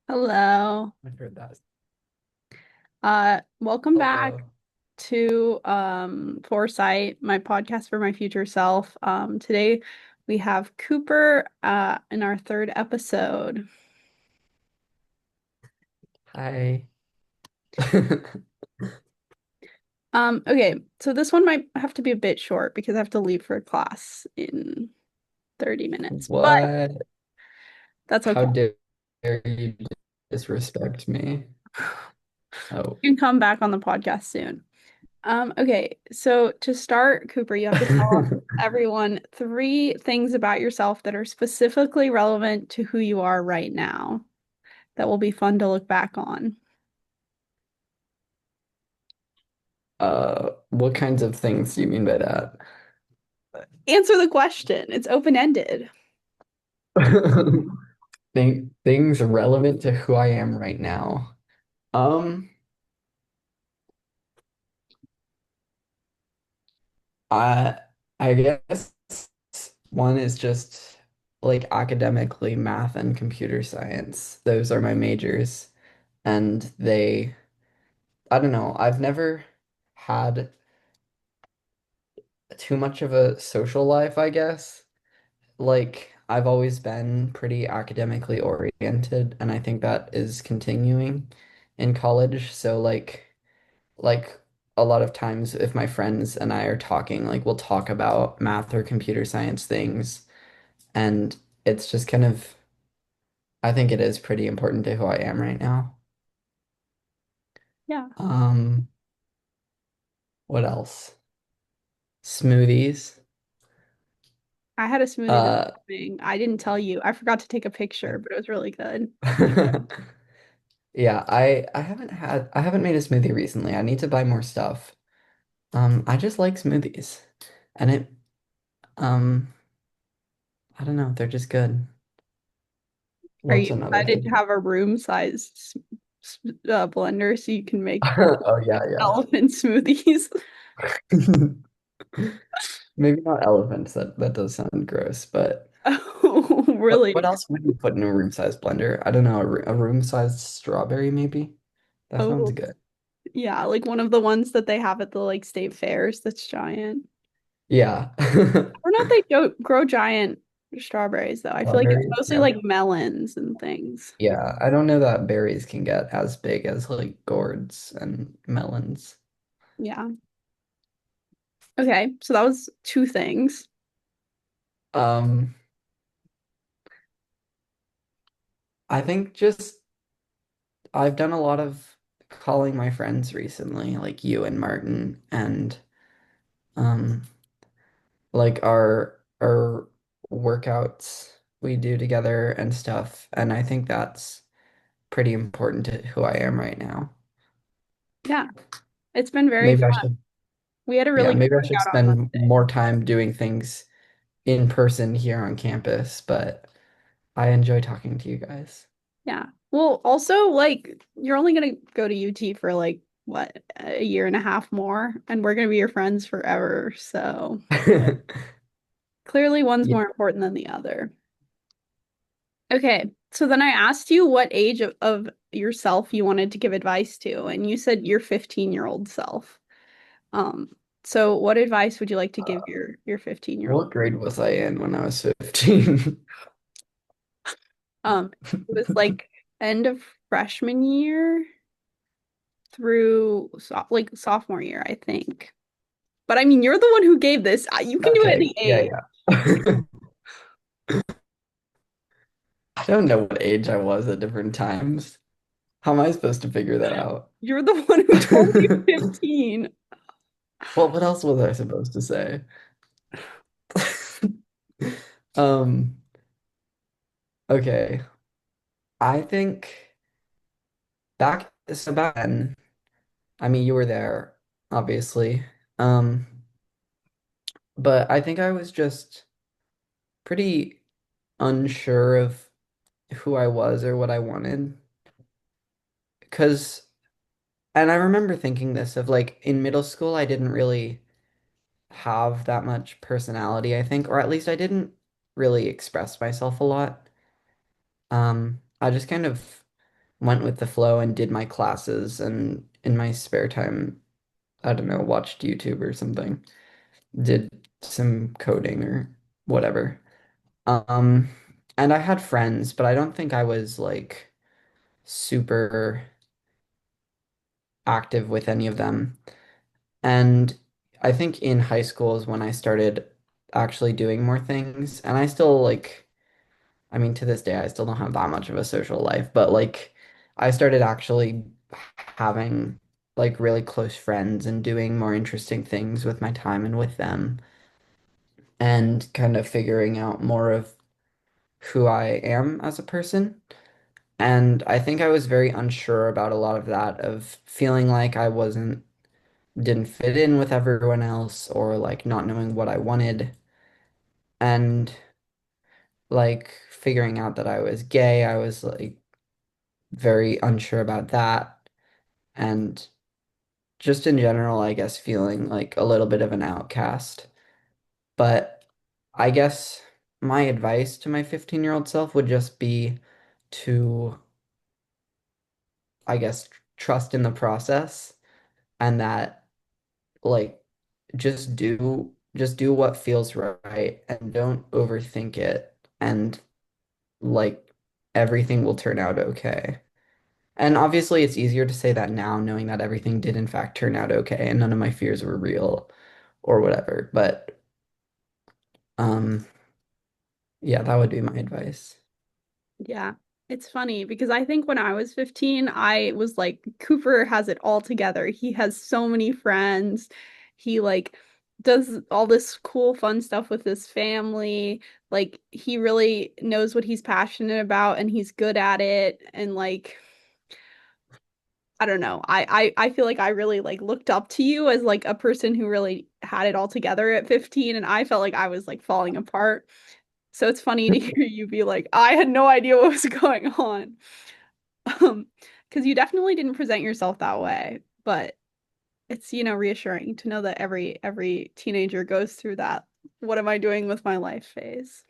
Hello. I've heard that. Welcome back Hello. to 4sight, my podcast for my future self. Today we have Cooper in our third episode. Hi. Okay, so this one might have to be a bit short because I have to leave for class in 30 minutes, but What? that's How okay. dare you disrespect me? Oh, You can come back on the podcast soon. Okay, so to start, Cooper, you have to tell everyone three things about yourself that are specifically relevant to who you are right now that will be fun to look back on. what kinds of things do you mean by that? Answer the question. It's open-ended. Things relevant to who I am right now. Um, I I guess one is just like academically math and computer science. Those are my majors, and I don't know, I've never had too much of a social life, I guess. Like, I've always been pretty academically oriented, and I think that is continuing in college. So, like a lot of times, if my friends and I are talking, like, we'll talk about math or computer science things, and it's just kind of, I think it is pretty important to who I am right now. Yeah, Um, what else? Smoothies. I had a smoothie this Uh, morning. I didn't tell you. I forgot to take a picture, but it was really good. Yeah, I haven't made a smoothie recently. I need to buy more stuff. I just like smoothies. And um I don't know, they're just good. Are you What's another excited to thing? have a room-sized blender so you can make Oh yeah, elephant smoothies? yeah. Maybe not elephants. That does sound gross, but Oh, what really? else would you put in a room-sized blender? I don't know, a room-sized strawberry maybe? That sounds Oh, good. yeah, like one of the ones that they have at the like state fairs that's giant. Yeah. Or not they don't grow giant strawberries though. I feel like it's Strawberries? mostly Yeah. like melons and things. Yeah, I don't know that berries can get as big as like gourds and melons. Yeah. Okay, so that was two things. Um, I think just I've done a lot of calling my friends recently, like you and Martin, and um, like our workouts we do together and stuff, and I think that's pretty important to who I am right now. Yeah, it's been very Maybe fun. I should, We had a yeah, really good maybe I should workout on spend Monday. more time doing things in person here on campus, but I enjoy talking to you guys. Yeah. Well, also like you're only gonna go to UT for like what, a year and a half more, and we're gonna be your friends forever. So clearly one's Yeah. more important than the other. Okay, so then I asked you what age of yourself you wanted to give advice to, and you said your 15-year-old self. Um, so what advice would you like to give your 15-year-old? What grade was I in when I was 15? It was like end of freshman year through like sophomore year, I think. But I mean, you're the one who gave this. You can do Okay, any yeah, age. yeah. I don't know what age I was at different times. How am I supposed to figure that out? You're the one who told me 15. Well, what else was I supposed to say? Um, okay. I think back then, I mean, you were there, obviously. Um, but I think I was just pretty unsure of who I was or what I wanted. Because, and I remember thinking this of like in middle school, I didn't really have that much personality, I think, or at least I didn't really express myself a lot. I just kind of went with the flow and did my classes and in my spare time, I don't know, watched YouTube or something. Did some coding or whatever. Um, and I had friends, but I don't think I was like super active with any of them. And I think in high school is when I started actually doing more things. And I still like, I mean, to this day, I still don't have that much of a social life, but like, I started actually having like really close friends and doing more interesting things with my time and with them, and kind of figuring out more of who I am as a person. And I think I was very unsure about a lot of that, of feeling like I didn't fit in with everyone else, or like not knowing what I wanted, and like figuring out that I was gay. I was like very unsure about that. And just in general, I guess feeling like a little bit of an outcast. But I guess my advice to my 15-year-old self would just be to, I guess, trust in the process, and that like just do what feels right and don't overthink it, and like everything will turn out okay. And obviously it's easier to say that now, knowing that everything did in fact turn out okay and none of my fears were real or whatever. But um yeah, that would be my advice. Yeah. It's funny because I think when I was 15, I was like, Cooper has it all together. He has so many friends. He like does all this cool, fun stuff with his family. Like he really knows what he's passionate about and he's good at it. And like, I don't know. I feel like I really like looked up to you as like a person who really had it all together at 15, and I felt like I was like falling apart. So it's funny to hear you be like, I had no idea what was going on. Um, because you definitely didn't present yourself that way, but it's, reassuring to know that every teenager goes through that. What am I doing with my life phase?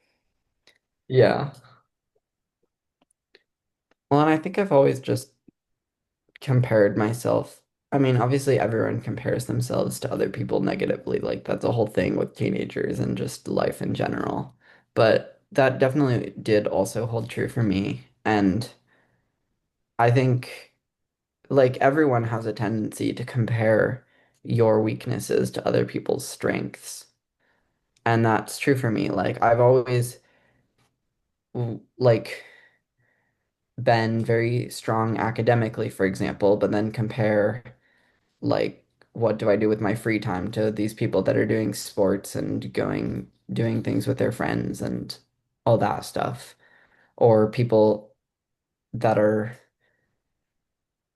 Yeah. Well, and I think I've always just compared myself. I mean, obviously everyone compares themselves to other people negatively. Like that's a whole thing with teenagers and just life in general. But that definitely did also hold true for me. And I think like everyone has a tendency to compare your weaknesses to other people's strengths. And that's true for me. Like I've always like been very strong academically, for example, but then compare like what do I do with my free time to these people that are doing sports and doing things with their friends and all that stuff, or people that are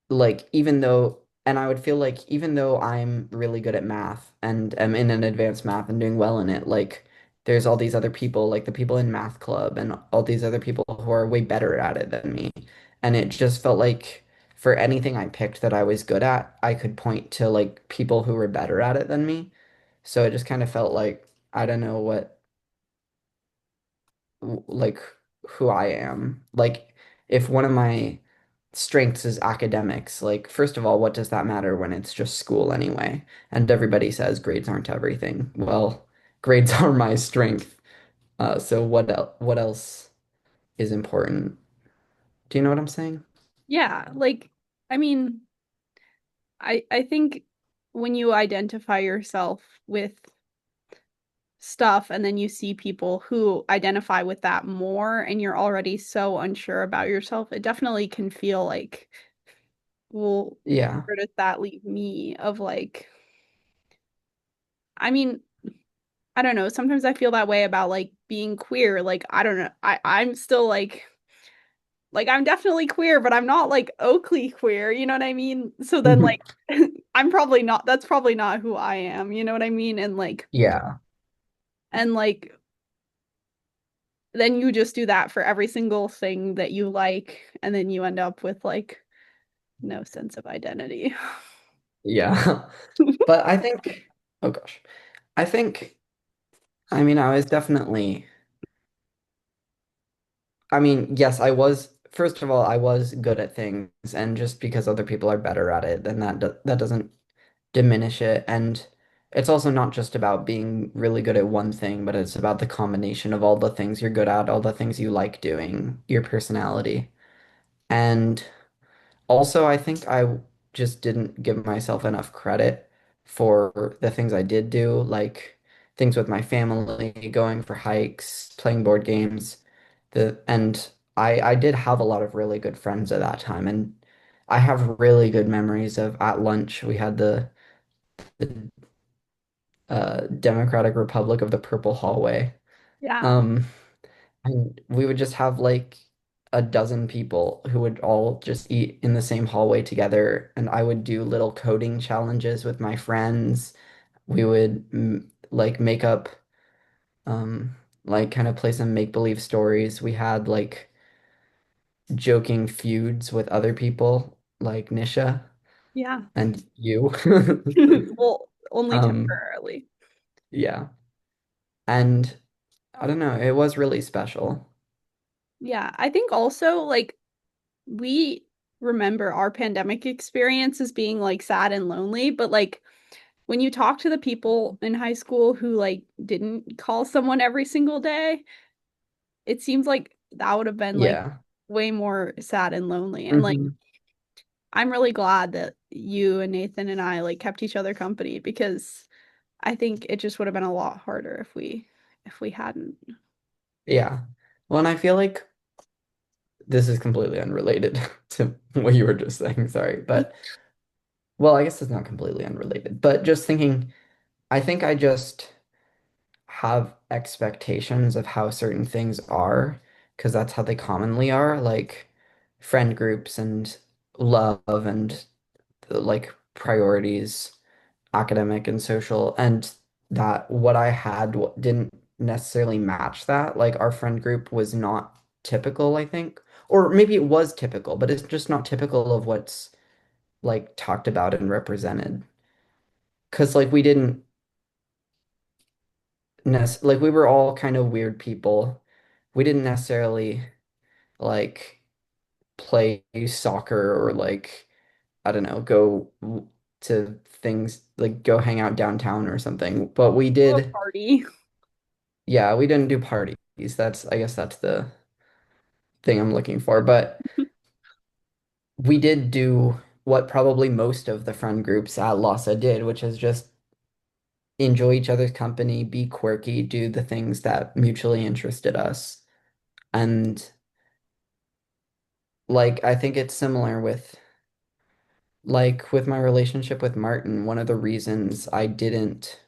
like, even though, and I would feel like even though I'm really good at math and am in an advanced math and doing well in it, like there's all these other people, like the people in math club and all these other people who are way better at it than me. And it just felt like for anything I picked that I was good at, I could point to like people who were better at it than me. So it just kind of felt like I don't know what like who I am. Like if one of my strengths is academics, like first of all, what does that matter when it's just school anyway? And everybody says grades aren't everything. Well, grades are my strength. So what else is important? Do you know what I'm saying? Yeah, like I mean, I think when you identify yourself with stuff and then you see people who identify with that more and you're already so unsure about yourself, it definitely can feel like, well, Yeah. where does that leave me? Of like, I mean, I don't know. Sometimes I feel that way about like being queer. Like, I don't know. I'm still like I'm definitely queer, but I'm not like Oakley queer, you know what I mean? So then like I'm probably not that's probably not who I am, you know what I mean? Yeah. And like then you just do that for every single thing that you like, and then you end up with like no sense of identity. Yeah. But I think, oh gosh, I think, I mean, I was definitely, I mean, yes, I was. first of all, I was good at things, and just because other people are better at it, then that doesn't diminish it. And it's also not just about being really good at one thing, but it's about the combination of all the things you're good at, all the things you like doing, your personality. And also, I think I just didn't give myself enough credit for the things I did do, like things with my family, going for hikes, playing board games. And I did have a lot of really good friends at that time, and I have really good memories of at lunch we had the Democratic Republic of the Purple Hallway. Yeah. Um, and we would just have like a dozen people who would all just eat in the same hallway together. And I would do little coding challenges with my friends. We would like make up, um, like kind of play some make-believe stories. We had like joking feuds with other people, like Nisha Yeah. and you. Well, only Um, temporarily. yeah. And I don't know, it was really special. Yeah. I think also like we remember our pandemic experience as being like sad and lonely, but like when you talk to the people in high school who like didn't call someone every single day, it seems like that would have been like Yeah. way more sad and lonely. And like Hmm. I'm really glad that you and Nathan and I like kept each other company because I think it just would have been a lot harder if we hadn't. Yeah. Well, and I feel like this is completely unrelated to what you were just saying, sorry. But, well, I guess it's not completely unrelated, but just thinking, I think I just have expectations of how certain things are, because that's how they commonly are, like friend groups and love and like priorities, academic and social, and that what I had didn't necessarily match that. Like our friend group was not typical, I think. Or maybe it was typical, but it's just not typical of what's like talked about and represented. Because like we didn't like we were all kind of weird people. We didn't necessarily like play soccer or like I don't know, go to things like go hang out downtown or something. But we To a did, party. yeah, we didn't do parties. I guess that's the thing I'm looking for. But we did do what probably most of the friend groups at Lhasa did, which is just enjoy each other's company, be quirky, do the things that mutually interested us. And like, I think it's similar with like my relationship with Martin. One of the reasons I didn't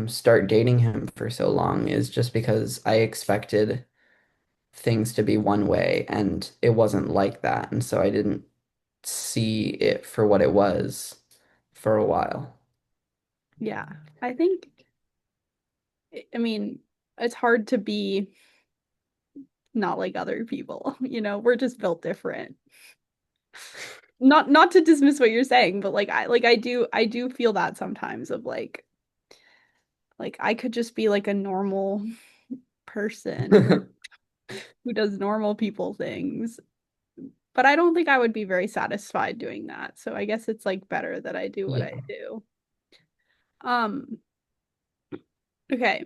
start dating him for so long is just because I expected things to be one way and it wasn't like that. And so I didn't see it for what it was for a while. Yeah. I think I mean, it's hard to be not like other people, you know, we're just built different. Not to dismiss what you're saying, but like I do feel that sometimes of like I could just be like a normal person who does normal people things, but I don't think I would be very satisfied doing that. So I guess it's like better that I do what I Yeah. do. Um, okay.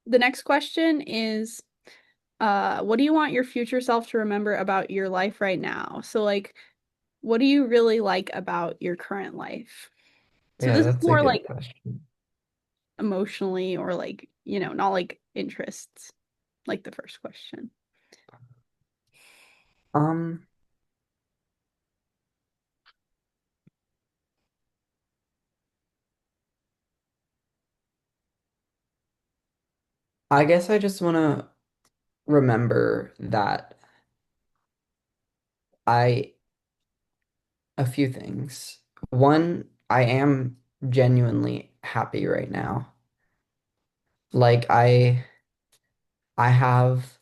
The next question is what do you want your future self to remember about your life right now? So like what do you really like about your current life? So Yeah, this is that's a more good like question. emotionally or like, you know, not like interests, like the first question. Um, I guess I just want to remember that I, a few things. One, I am genuinely happy right now. Like I have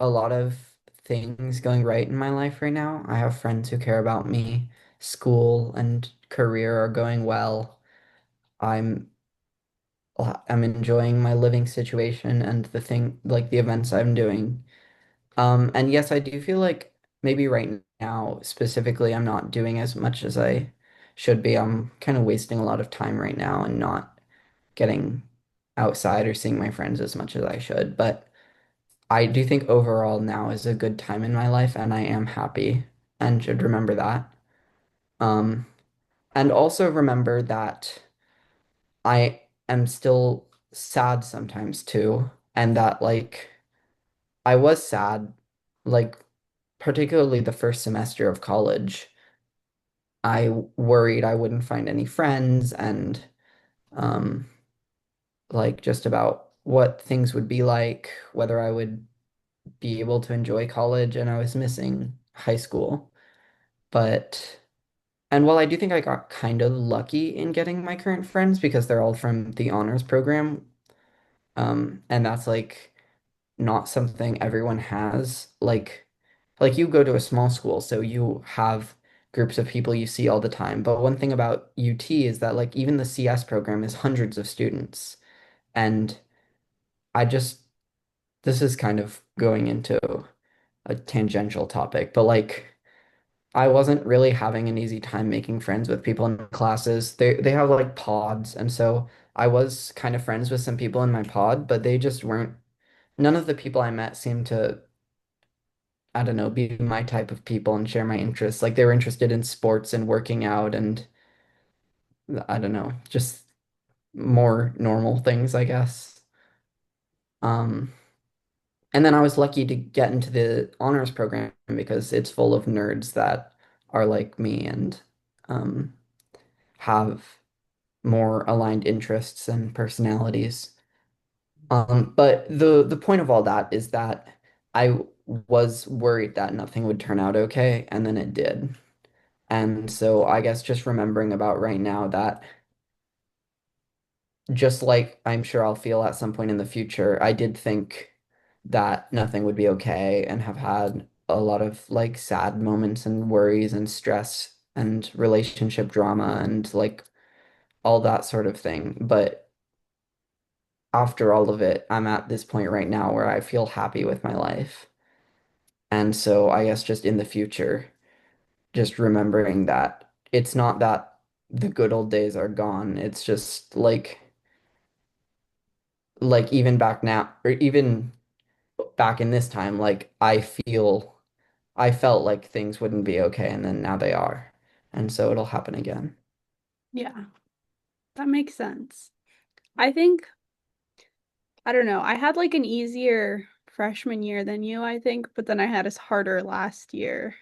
a lot of things going right in my life right now. I have friends who care about me. School and career are going well. I'm I'm enjoying my living situation and the thing like the events I'm doing. And yes, I do feel like maybe right now, specifically, I'm not doing as much as I should be. I'm kind of wasting a lot of time right now and not getting outside or seeing my friends as much as I should. But I do think overall now is a good time in my life, and I am happy and should remember that. Um, and also remember that I am still sad sometimes too, and that like I was sad, like particularly the first semester of college. I worried I wouldn't find any friends and um like just about what things would be like, whether I would be able to enjoy college, and I was missing high school. But and while I do think I got kind of lucky in getting my current friends because they're all from the honors program, and that's like not something everyone has. Like you go to a small school, so you have groups of people you see all the time. But one thing about UT is that like even the CS program is hundreds of students. And I just this is kind of going into a tangential topic, but like I wasn't really having an easy time making friends with people in classes. They have like pods, and so I was kind of friends with some people in my pod, but they just weren't none of the people I met seemed to, I don't know, be my type of people and share my interests. Like they were interested in sports and working out and I don't know, just more normal things, I guess. Um, and then I was lucky to get into the honors program because it's full of nerds that are like me and um, have more aligned interests and personalities. But the point of all that is that I was worried that nothing would turn out okay, and then it did. And so I guess just remembering about right now that just like I'm sure I'll feel at some point in the future, I did think that nothing would be okay and have had a lot of like sad moments and worries and stress and relationship drama and like all that sort of thing. But after all of it, I'm at this point right now where I feel happy with my life. And so I guess just in the future, just remembering that it's not that the good old days are gone. It's just like even back now or even back in this time, like I felt like things wouldn't be okay and then now they are. And so it'll happen again. Yeah, that makes sense. I think, I don't know, I had like an easier freshman year than you, I think, but then I had a harder last year.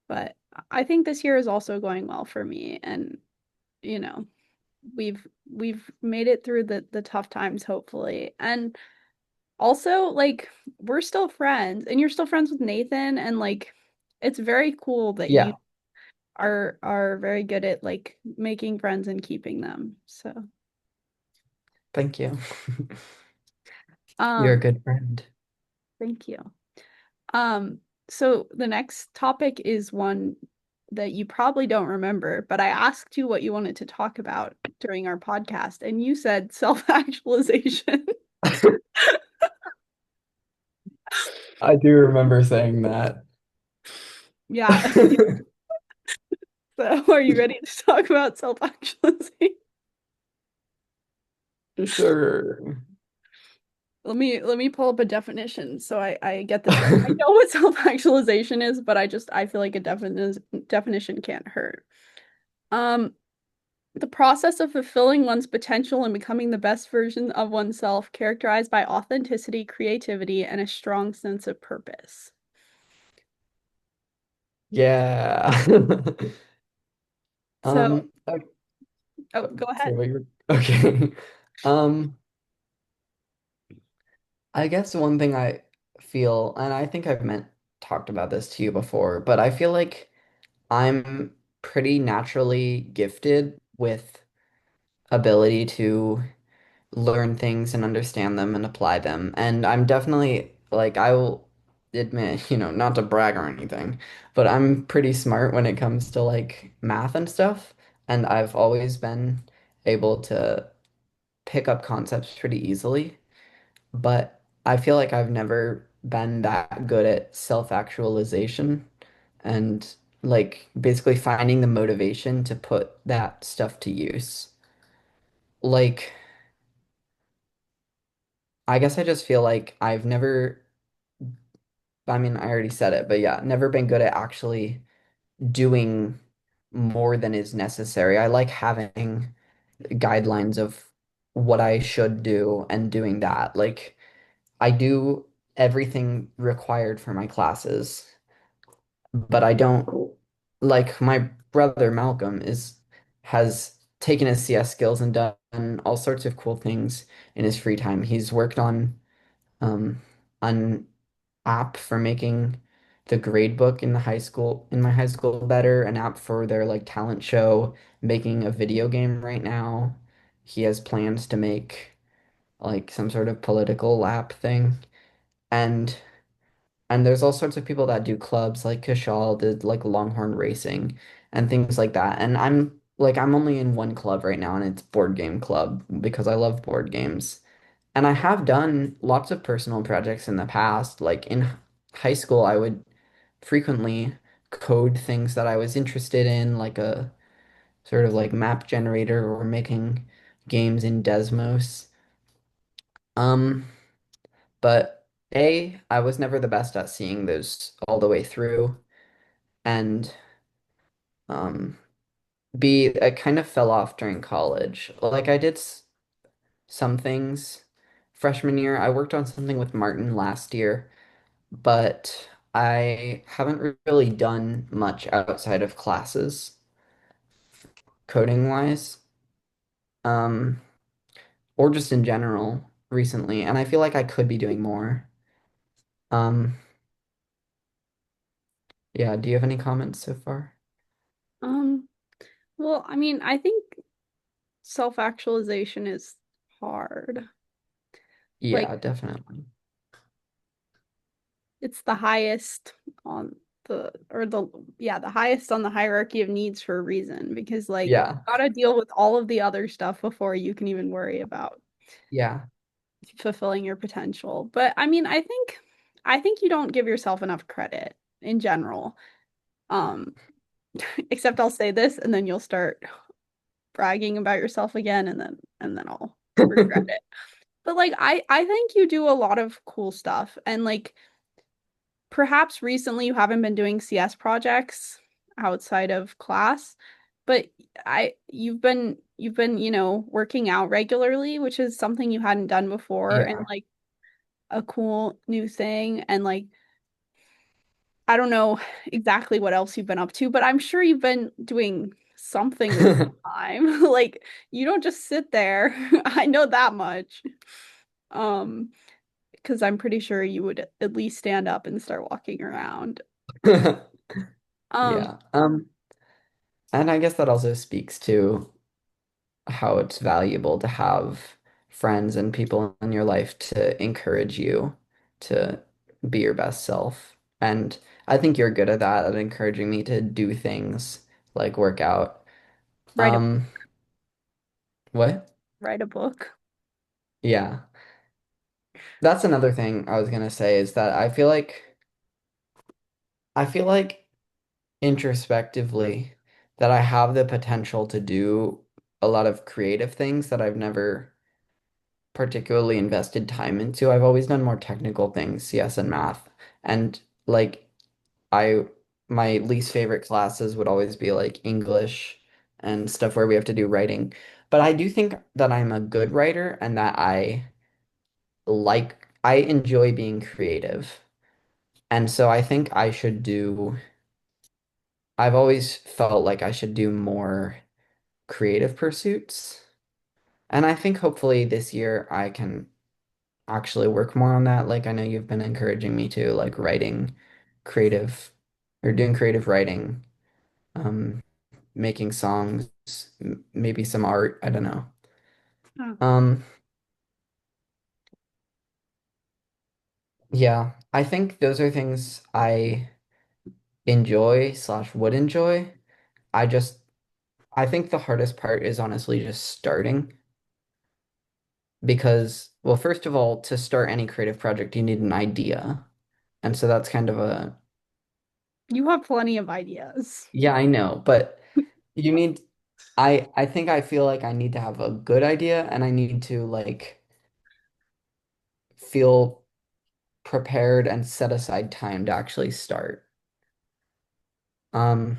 But I think this year is also going well for me. And, you know, we've made it through the tough times, hopefully. And also, like, we're still friends, and you're still friends with Nathan, and like it's very cool that you Yeah, are very good at like making friends and keeping them. So, thank you. You're a um, good friend. thank you. Um, so the next topic is one that you probably don't remember, but I asked you what you wanted to talk about during our podcast, and you said self-actualization. I do remember saying that. Yeah. So are you ready to talk about self-actualization? Sure. Let me pull up a definition so I get this right. I know what self-actualization is, but I feel like a definition can't hurt. Um, the process of fulfilling one's potential and becoming the best version of oneself, characterized by authenticity, creativity, and a strong sense of purpose. Yeah. So, Okay, oh, go so ahead. what okay. Um, I guess one thing I feel, and I think I've meant talked about this to you before, but I feel like I'm pretty naturally gifted with ability to learn things and understand them and apply them. And I'm definitely like I will admit, not to brag or anything, but I'm pretty smart when it comes to like math and stuff. And I've always been able to pick up concepts pretty easily. But I feel like I've never been that good at self-actualization and like basically finding the motivation to put that stuff to use. Like, I guess I just feel like I've never, I mean, I already said it, but yeah, never been good at actually doing more than is necessary. I like having guidelines of what I should do and doing that. Like, I do everything required for my classes, but I don't like my brother Malcolm is has taken his CS skills and done all sorts of cool things in his free time. He's worked on um an app for making the grade book in my high school better, an app for their like talent show, making a video game right now. He has plans to make like some sort of political app thing. And there's all sorts of people that do clubs like Kashal did like Longhorn Racing and things like that. And I'm only in one club right now and it's board game club because I love board games. And I have done lots of personal projects in the past. Like in high school, I would frequently code things that I was interested in, like a sort of like map generator or making games in Desmos. Um, but I was never the best at seeing those all the way through. And um, B, I kind of fell off during college. Like I did some things freshman year. I worked on something with Martin last year, but I haven't really done much outside of classes, coding wise, um, or just in general recently. And I feel like I could be doing more. Um, yeah, do you have any comments so far? Um, well, I mean, I think self-actualization is hard. Like Yeah, definitely. it's the highest on the or the yeah, the highest on the hierarchy of needs for a reason because like you Yeah, gotta deal with all of the other stuff before you can even worry about yeah. fulfilling your potential. But I mean, I think you don't give yourself enough credit in general. Um, except I'll say this and then you'll start bragging about yourself again and then I'll regret it. But like I think you do a lot of cool stuff and like perhaps recently you haven't been doing CS projects outside of class, but you've been, working out regularly, which is something you hadn't done before and Yeah. like a cool new thing and like I don't know exactly what else you've been up to, but I'm sure you've been doing something with your time. Like you don't just sit there. I know that much. Um, because I'm pretty sure you would at least stand up and start walking around. Um, Yeah. And I guess that also speaks to how it's valuable to have friends and people in your life to encourage you to be your best self. And I think you're good at that, at encouraging me to do things like work out. write a Um, what? write a book. Yeah. That's another thing I was gonna say is that I feel like introspectively that I have the potential to do a lot of creative things that I've never particularly invested time into. I've always done more technical things, CS and math. And like I my least favorite classes would always be like English and stuff where we have to do writing. But I do think that I'm a good writer and that I enjoy being creative. And so I think I've always felt like I should do more creative pursuits. And I think hopefully this year I can actually work more on that. Like I know you've been encouraging me to like writing creative or doing creative writing, um, making songs, maybe some art. I don't know. Oh. Um, yeah, I think those are things I enjoy slash would enjoy. I just I think the hardest part is honestly just starting because, well, first of all, to start any creative project, you need an idea. And so that's kind of a, You have plenty of ideas. yeah, I know, but you need, I think I feel like I need to have a good idea and I need to like feel prepared and set aside time to actually start. Um,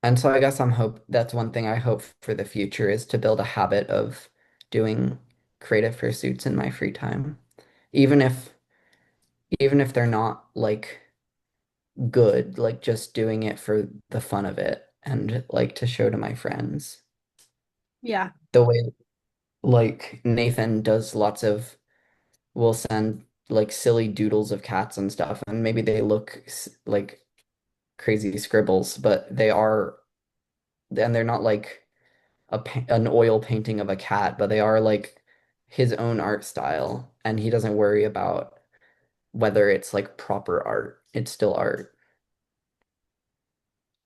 and so I guess that's one thing I hope for the future is to build a habit of doing creative pursuits in my free time. Even if even if they're not like good, like just doing it for the fun of it and like to show to my friends. Yeah. The way like Nathan does lots of will send like silly doodles of cats and stuff and maybe they look like crazy scribbles, but they are and they're not like an oil painting of a cat, but they are like his own art style and he doesn't worry about whether it's like proper art. It's still art.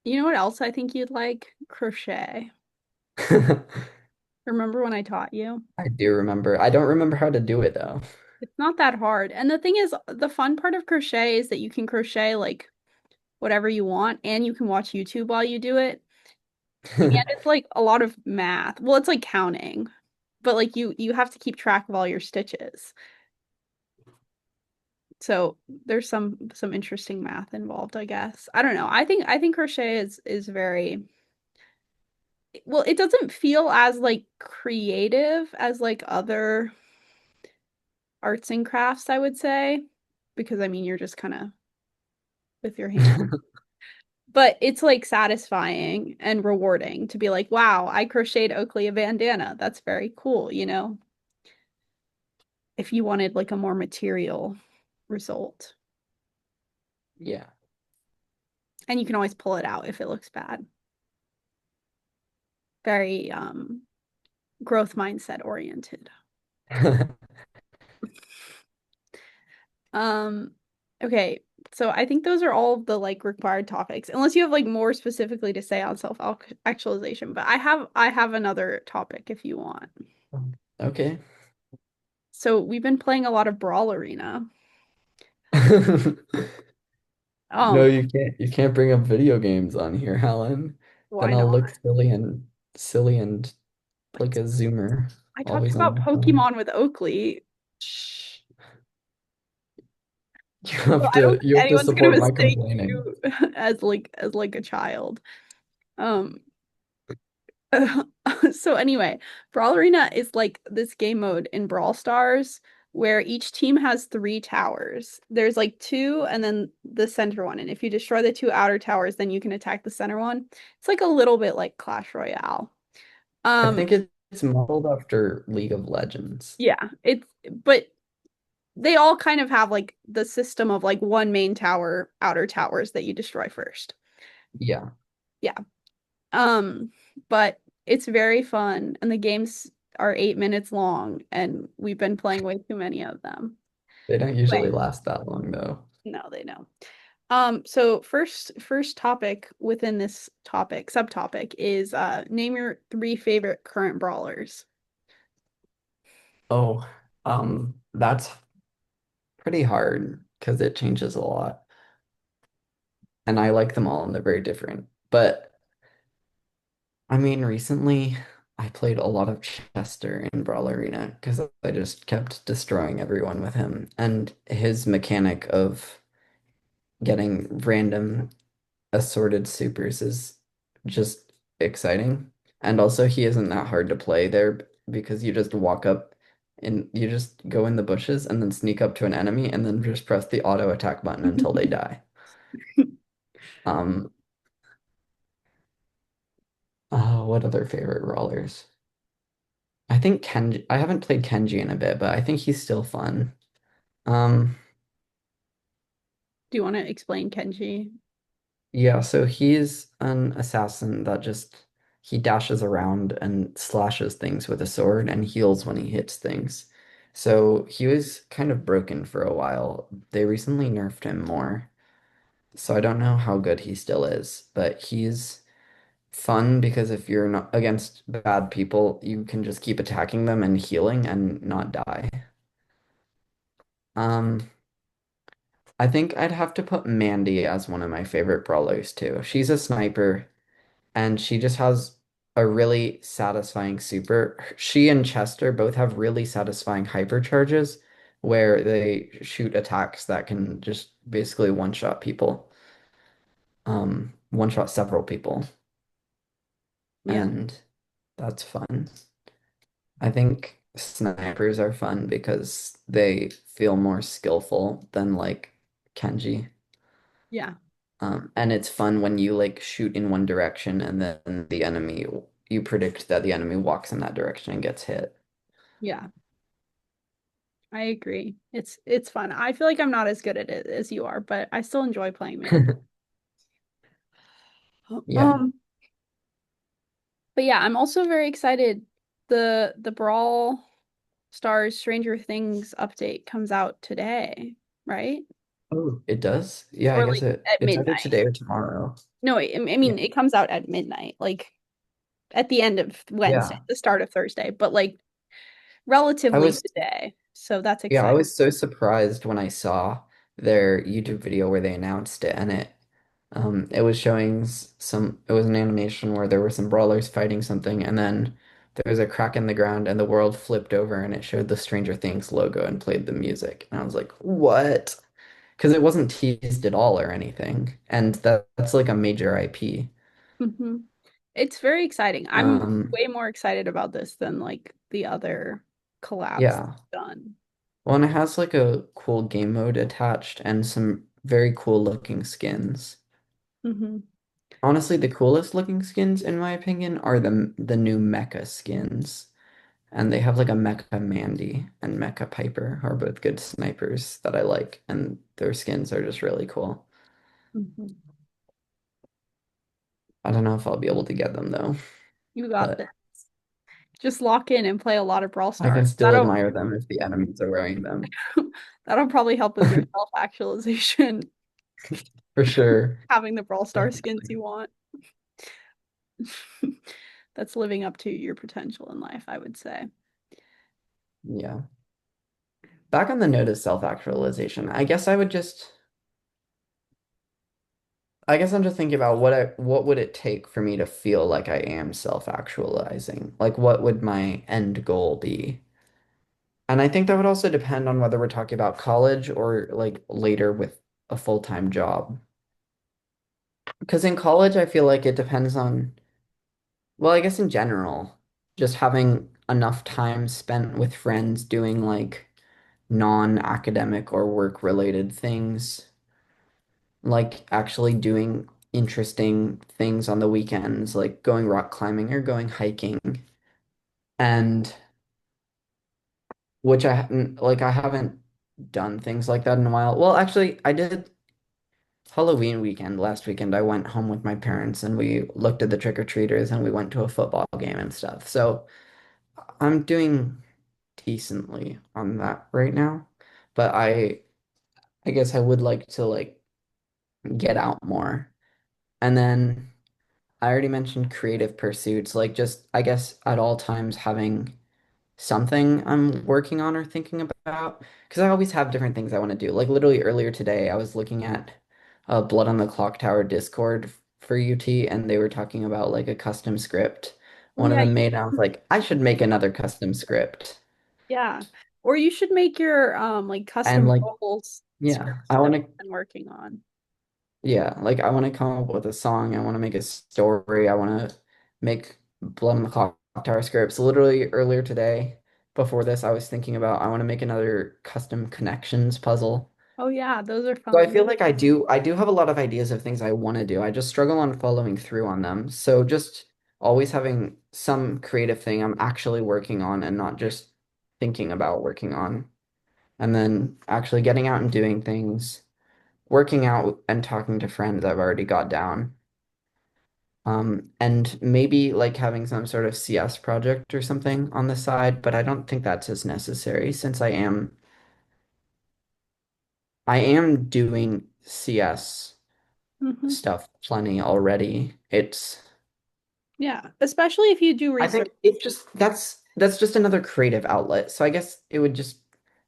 You know what else I think you'd like? Crochet. Remember when I taught you? I do remember. I don't remember how to do it though. It's not that hard. And the thing is, the fun part of crochet is that you can crochet like whatever you want and you can watch YouTube while you do it. And it's like a lot of math. Well, it's like counting, but like you have to keep track of all your stitches. So there's some interesting math involved, I guess. I don't know. I think crochet is very well, it doesn't feel as like creative as like other arts and crafts, I would say, because I mean you're just kind of with your hand. But it's like satisfying and rewarding to be like, wow, I crocheted Oakley a bandana. That's very cool, you know, if you wanted like a more material result. Yeah. And you can always pull it out if it looks bad. Very growth mindset oriented. Um, okay, so I think those are all of the like required topics, unless you have like more specifically to say on self-actualization. But I have another topic if you want. Okay. So we've been playing a lot of Brawl Arena. No, Um, you can't bring up video games on here, Helen. Then why I'll not? look silly and like a zoomer, I talked always on about my phone. Pokemon with Oakley. Shh. So I don't think You have to anyone's gonna support my mistake complaining. you as like a child. Um, so anyway, Brawl Arena is like this game mode in Brawl Stars where each team has three towers. There's like two and then the center one. And if you destroy the two outer towers, then you can attack the center one. It's like a little bit like Clash Royale. I Um, think it's modeled after League of Legends. yeah, it's but they all kind of have like the system of like one main tower, outer towers that you destroy first. Yeah, Yeah. Um, but it's very fun and the games are 8 minutes long and we've been playing way too many of them. they don't Wait, usually last that long though. no, they don't. So first topic within this topic, subtopic is name your three favorite current brawlers. Oh, that's pretty hard because it changes a lot. And I like them all and they're very different. But I mean, recently I played a lot of Chester in Brawl Arena because I just kept destroying everyone with him. And his mechanic of getting random assorted supers is just exciting. And also, he isn't that hard to play there because you just walk up and you just go in the bushes and then sneak up to an enemy and then just press the auto attack button until they die. Um, what other favorite rollers? I think Kenji, I haven't played Kenji in a bit, but I think he's still fun. Um, Do you want to explain Kenji? yeah, so he's an assassin that just he dashes around and slashes things with a sword and heals when he hits things. So he was kind of broken for a while. They recently nerfed him more. So I don't know how good he still is, but he's fun because if you're not against bad people, you can just keep attacking them and healing and not die. Um, I think I'd have to put Mandy as one of my favorite brawlers too. She's a sniper and she just has a really satisfying super. She and Chester both have really satisfying hypercharges where they shoot attacks that can just basically one-shot people. One-shot several people, Yeah. and that's fun. I think snipers are fun because they feel more skillful than like Kenji. Yeah. And it's fun when you like shoot in one direction and then the enemy, you predict that the enemy walks in that direction and gets hit. Yeah. I agree. It's fun. I feel like I'm not as good at it as you are, but I still enjoy playing Mandy. Yeah. Um, but yeah, I'm also very excited. The Brawl Stars Stranger Things update comes out today, right? Oh, it does? Yeah, I Or guess like it at it's either midnight. today or tomorrow. No, I Yeah. mean it comes out at midnight, like at the end of Wednesday, Yeah. the start of Thursday, but like I relatively was today. So that's Yeah, I exciting. was so surprised when I saw their YouTube video where they announced it, and it was showing it was an animation where there were some brawlers fighting something, and then there was a crack in the ground and the world flipped over and it showed the Stranger Things logo and played the music. And I was like, what? Because it wasn't teased at all or anything. And that's like a major IP. Hmm. It's very exciting. I'm Um, way more excited about this than like the other collabs yeah. done. Well, and it has like a cool game mode attached and some very cool looking skins. Hmm. Honestly, the coolest looking skins, in my opinion, are the new mecha skins. And they have like a Mecha Mandy and Mecha Piper, who are both good snipers that I like, and their skins are just really cool. Hmm. I don't know if I'll be able to get them though, You got this. but Just lock in and play a lot of Brawl I can Stars. still admire them if the enemies are wearing them. That'll probably help with your self-actualization, For sure. having the Brawl Star skins Definitely. you want. That's living up to your potential in life, I would say. Yeah. Back on the note of self-actualization, I guess I'm just thinking about what would it take for me to feel like I am self-actualizing? Like what would my end goal be? And I think that would also depend on whether we're talking about college or like later with a full-time job. Because in college, I feel like it depends on, well, I guess in general, just having enough time spent with friends doing like non-academic or work-related things, like actually doing interesting things on the weekends, like going rock climbing or going hiking, and which I haven't done things like that in a while. Well, actually, I did Halloween weekend last weekend. I went home with my parents and we looked at the trick-or-treaters and we went to a football game and stuff. So I'm doing decently on that right now. But I guess I would like to like get out more. And then I already mentioned creative pursuits, like just I guess at all times having something I'm working on or thinking about because I always have different things I want to do. Like literally earlier today, I was looking at Blood on the Clock Tower Discord for UT, and they were talking about like a custom script Oh one of yeah, them made. And I was like, I should make another custom script. yeah. Or you should make your like And custom like, roles yeah, scripts that you've been working on. I want to come up with a song. I want to make a story. I want to make Blood on the Clock Tower scripts. Literally earlier today, before this, I was thinking about I want to make another custom connections puzzle. Oh yeah, those are So I fun. feel like I do have a lot of ideas of things I want to do. I just struggle on following through on them. So just always having some creative thing I'm actually working on and not just thinking about working on. And then actually getting out and doing things, working out and talking to friends I've already got down. And maybe like having some sort of CS project or something on the side, but I don't think that's as necessary since I am doing CS Hmm. stuff plenty already. Yeah, especially if you do I research. think it's just that's just another creative outlet. So I guess it would just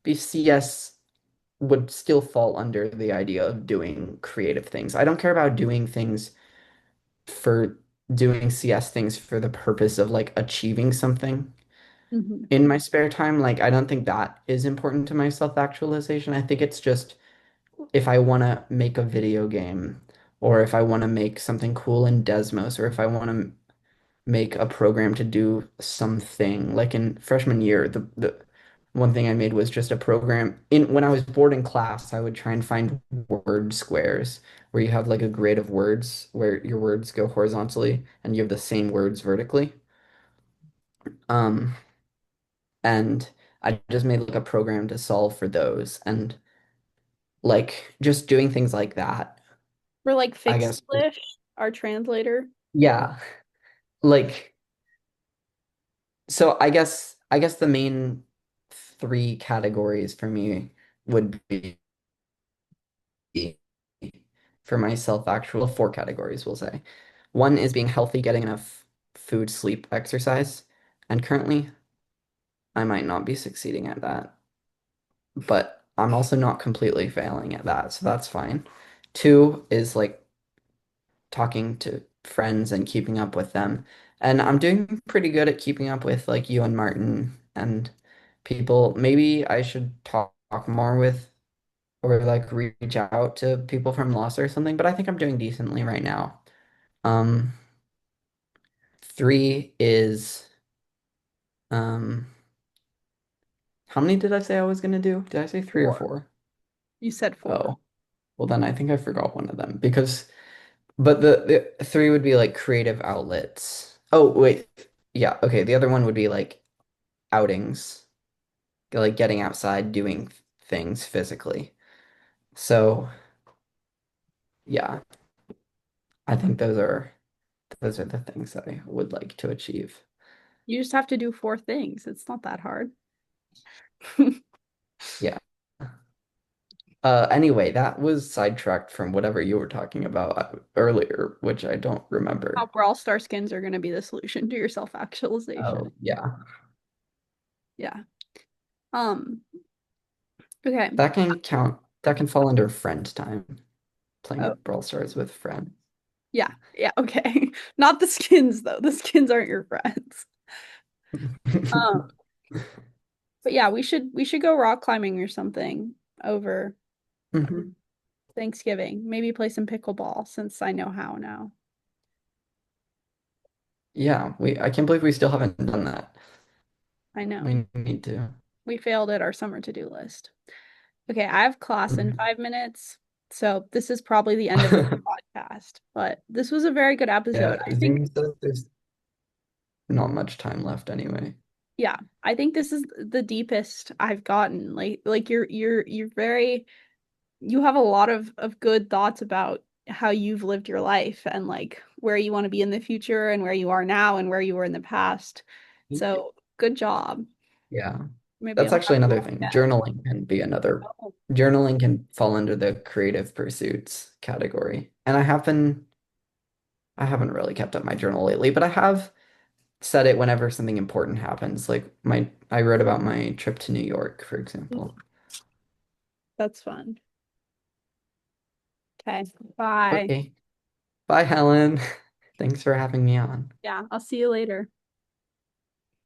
be CS would still fall under the idea of doing creative things. I don't care about doing things for doing CS things for the purpose of like achieving something Hmm. in my spare time. Like, I don't think that is important to my self-actualization. I think it's just if I want to make a video game or if I want to make something cool in Desmos or if I want to make a program to do something. Like in freshman year, the one thing I made was just a program. In when I was bored in class, I would try and find word squares where you have like a grid of words where your words go horizontally and you have the same words vertically. Um, and I just made like a program to solve for those and like just doing things like that, We're like I fixed guess. English, our translator. Yeah. Like so I guess the main three categories for me would be for myself actual four categories we'll say. One is being healthy, getting enough food, sleep, exercise. And currently I might not be succeeding at that, but I'm also not completely failing at that, so that's fine. Two is like talking to friends and keeping up with them. And I'm doing pretty good at keeping up with like you and Martin and people. Maybe I should talk more with or like reach out to people from Lost or something, but I think I'm doing decently right now. Um, three is um how many did I say I was gonna do? Did I say three or Four. four? You said four. Oh, well then I think I forgot one of them because but the three would be like creative outlets. Oh, wait. Yeah, okay. The other one would be like outings, like getting outside, doing things physically. So, yeah, I think those are the things that I would like to achieve. You just have to do four things. It's not that hard. Yeah. Anyway, that was sidetracked from whatever you were talking about earlier, which I don't How remember. Brawl Star skins are going to be the solution to your Oh, self-actualization. yeah. Yeah. Um, okay. That can count. That can fall under friend time, playing Oh, Brawl Stars with friends. yeah. Yeah, okay. Not the skins though. The skins aren't your friends. Um, but yeah, we should go rock climbing or something over Mhm. Thanksgiving. Maybe play some pickleball since I know how now. Yeah, I can't believe we still haven't done that. I know. We need to. We failed at our summer to-do list. Okay, I have class in Mhm. 5 minutes, so this is probably the end of this podcast. But this was a very good episode. Yeah, I think, Zoom says there's not much time left anyway. yeah, I think this is the deepest I've gotten. Like you're very you have a lot of good thoughts about how you've lived your life and like where you want to be in the future and where you are now and where you were in the past. So good job. Yeah, Maybe that's I'll actually have you another on thing. again. Journaling can fall under the creative pursuits category. And I haven't really kept up my journal lately, but I have said it whenever something important happens. Like I wrote about my trip to New York, for Oh, example. that's fun. Okay, bye. Okay. Bye, Helen. Thanks for having me on. Yeah, I'll see you later.